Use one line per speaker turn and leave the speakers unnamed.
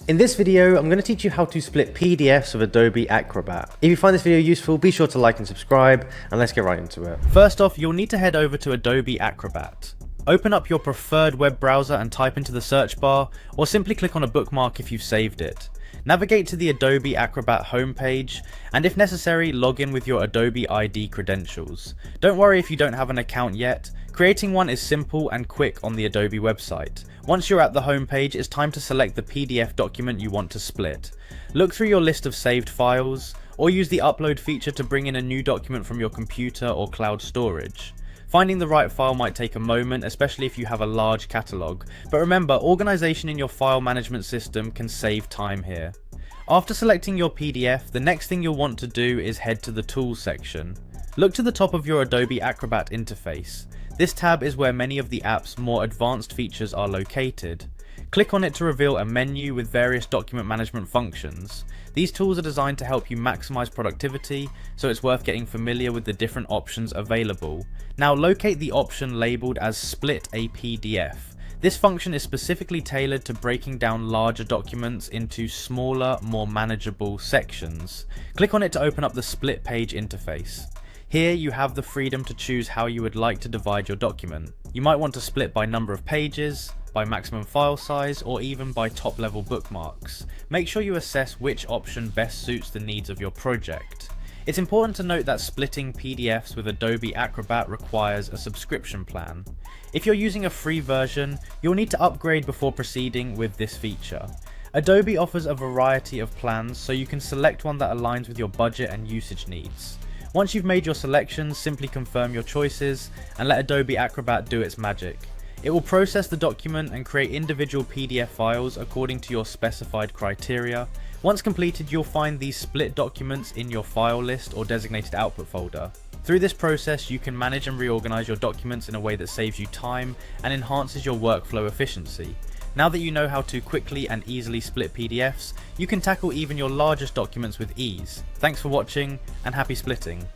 In this video, I'm going to teach you how to split PDFs with Adobe Acrobat. If you find this video useful, be sure to like and subscribe, and let's get right into it. First off, you'll need to head over to Adobe Acrobat. Open up your preferred web browser and type into the search bar, or simply click on a bookmark if you've saved it. Navigate to the Adobe Acrobat homepage, and if necessary, log in with your Adobe ID credentials. Don't worry if you don't have an account yet. Creating one is simple and quick on the Adobe website. Once you're at the homepage, it's time to select the PDF document you want to split. Look through your list of saved files, or use the upload feature to bring in a new document from your computer or cloud storage. Finding the right file might take a moment, especially if you have a large catalogue, but remember, organisation in your file management system can save time here. After selecting your PDF, the next thing you'll want to do is head to the Tools section. Look to the top of your Adobe Acrobat interface. This tab is where many of the app's more advanced features are located. Click on it to reveal a menu with various document management functions. These tools are designed to help you maximize productivity, so it's worth getting familiar with the different options available. Now locate the option labeled as Split a PDF. This function is specifically tailored to breaking down larger documents into smaller, more manageable sections. Click on it to open up the split page interface. Here you have the freedom to choose how you would like to divide your document. You might want to split by number of pages, by maximum file size, or even by top level bookmarks. Make sure you assess which option best suits the needs of your project. It's important to note that splitting PDFs with Adobe Acrobat requires a subscription plan. If you're using a free version, you'll need to upgrade before proceeding with this feature. Adobe offers a variety of plans, so you can select one that aligns with your budget and usage needs. Once you've made your selections, simply confirm your choices and let Adobe Acrobat do its magic. It will process the document and create individual PDF files according to your specified criteria. Once completed, you'll find these split documents in your file list or designated output folder. Through this process, you can manage and reorganize your documents in a way that saves you time and enhances your workflow efficiency. Now that you know how to quickly and easily split PDFs, you can tackle even your largest documents with ease. Thanks for watching, and happy splitting!